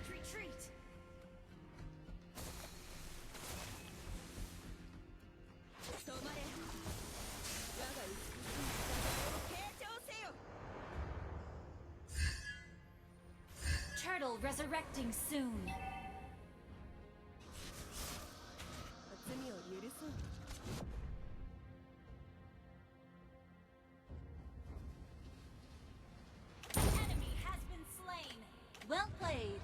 Initiate retreat! 止まれ。我が美しい体を傾聴せよ。 Turtle resurrecting soon. 罪を許そう。 Enemy has been slain. Well played.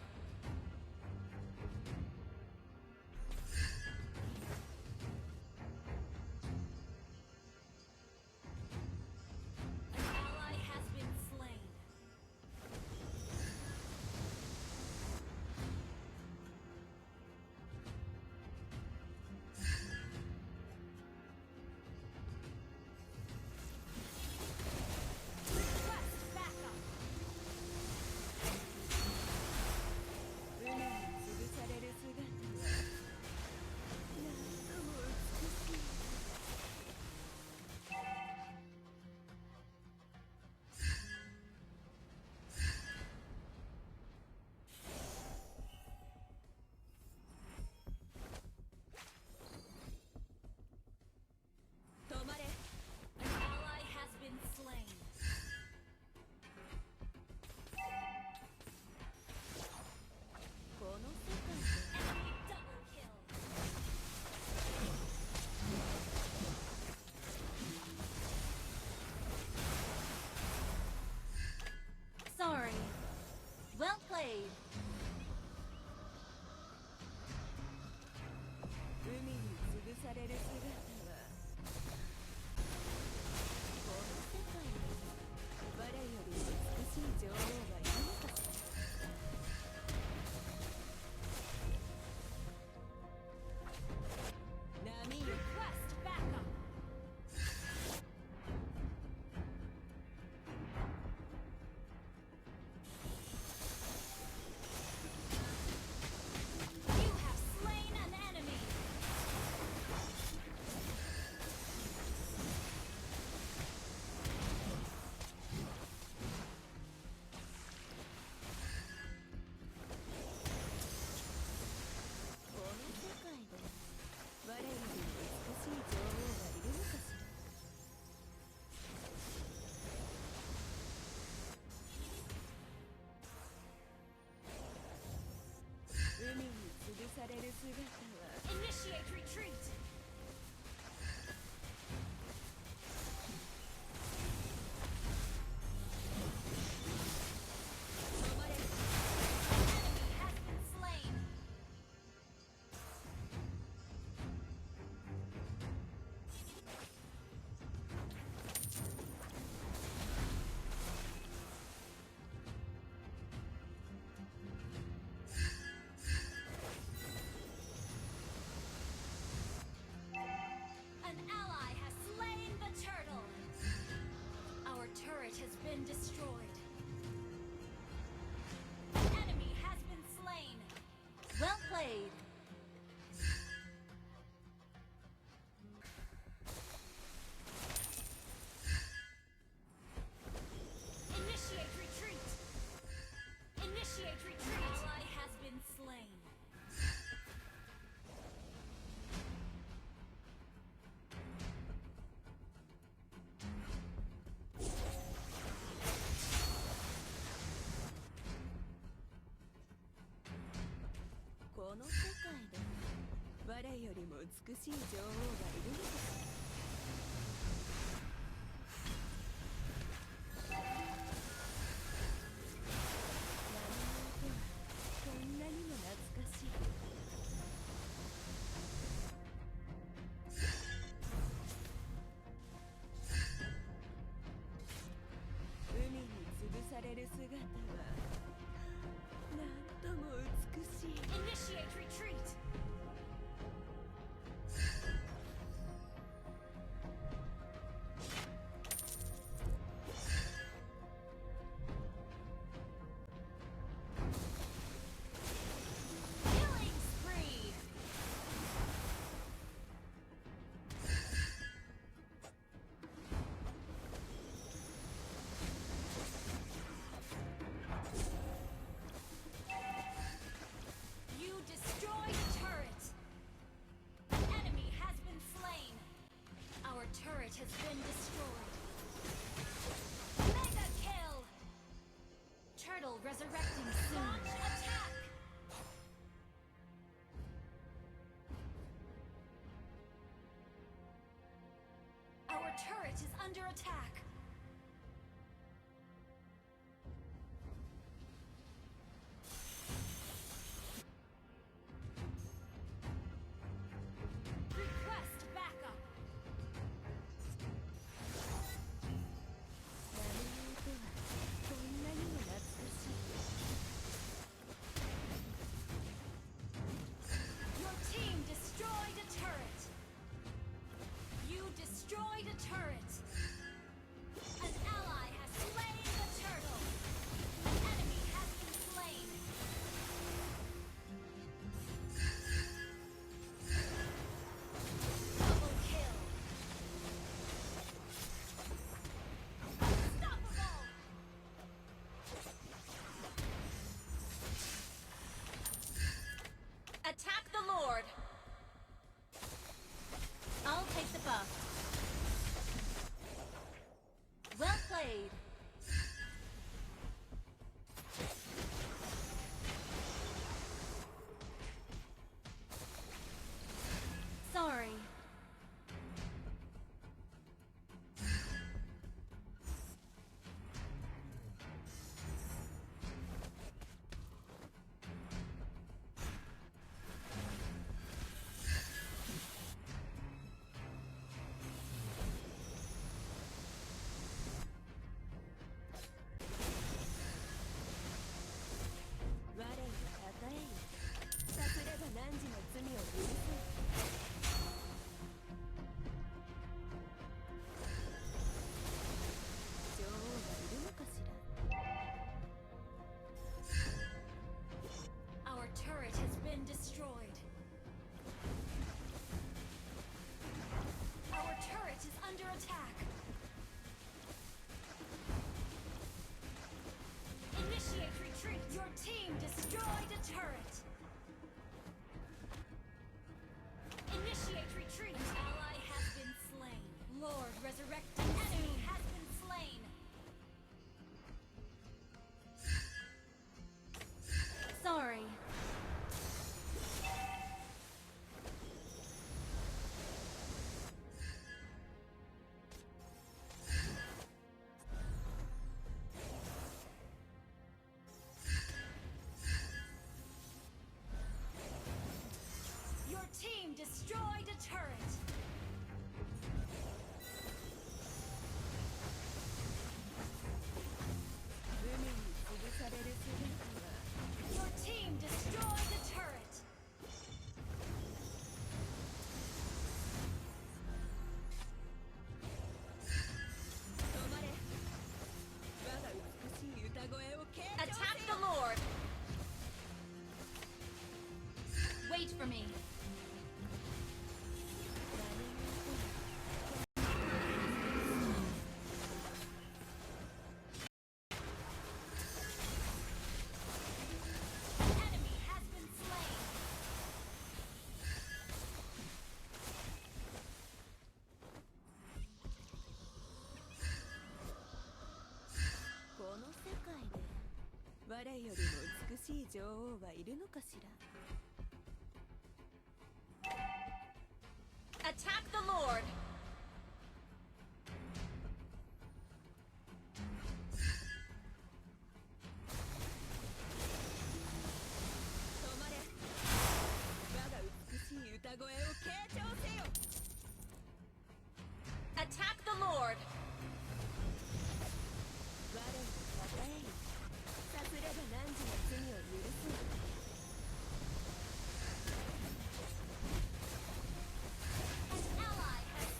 An ally has been slain. Request backup. 海に潰される姿はなんとも美しい。 止まれ。 An ally has been slain. この世界で Enemy double kill. Sorry. Well played. 海に潰される姿はこの世界に我より美しい女王がいるのかしら。波よ Request backup. You have slain an enemy. Initiate retreat. Enemy has been slain. An ally has slain the turtle. Our turret has been destroyed. An enemy has been slain. Well played. Initiate retreat. Initiate retreat. Ally has been slain. This world, 我よりも美しい女王がいるのかしら。 こんなにも懐かしい。海に潰される姿はなんとも美しい。 Initiate retreat. under attack. Request backup. ラムネとはこんなにも懐かしい。 Your team destroyed a turret. You destroyed a turret. An ally has slain the turtle. An enemy has been slain. Double kill. Unstoppable. Attack the Lord. I'll take the buff. Well played. Sorry. Our turret has been destroyed. Our turret is under attack. Initiate retreat. Your team destroyed a turret. Initiate retreat. An ally has been slain. Lord resurrected. Enemy has been slain. Sorry. Your team destroyed a turret. Your team destroyed a turret. Attack the Lord. Wait for me. Enemy has been slain. Attack the Lord. Attack the Lord. An ally has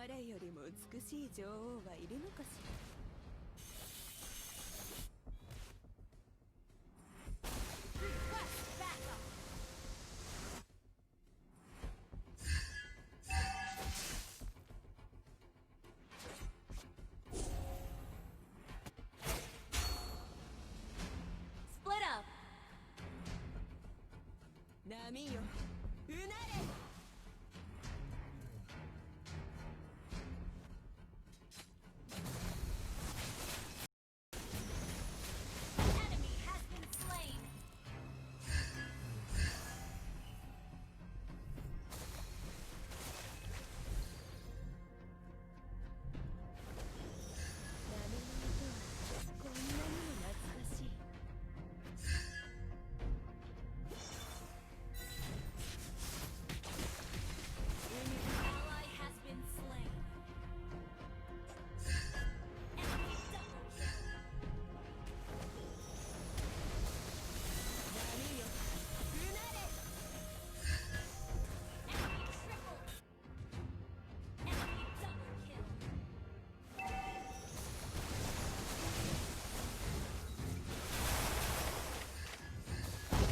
我よりも美しい女王はいるのかしら。Request backup. Split up. 波ようなれ。An enemy has been slain. Ally has been slain. Enemy double kill. Enemy triple. Enemy double kill.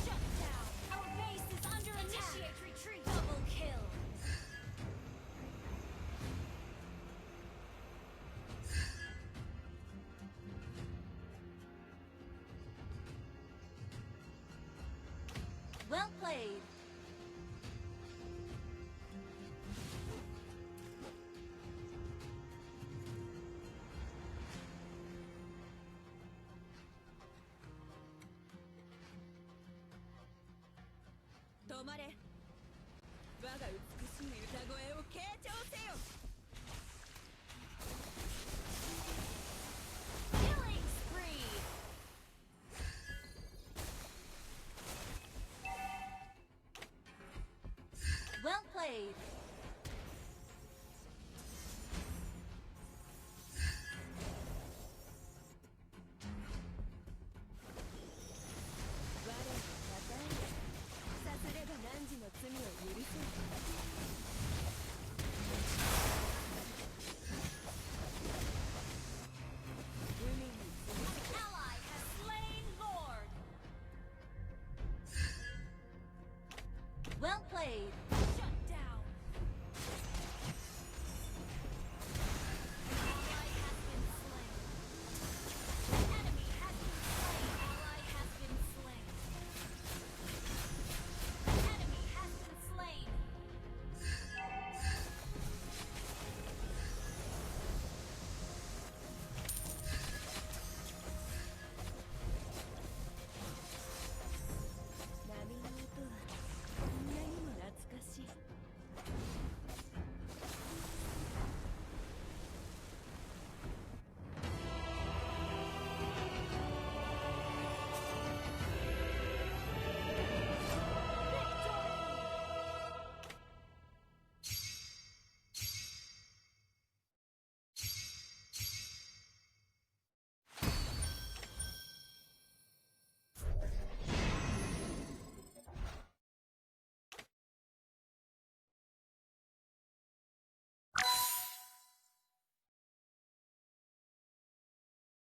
Shut down. Our base is under attack. Initiate retreat. Double kill. Well played. Tomare. 我が美しい歌声を傾聴せよ。 Killing spree. Well played.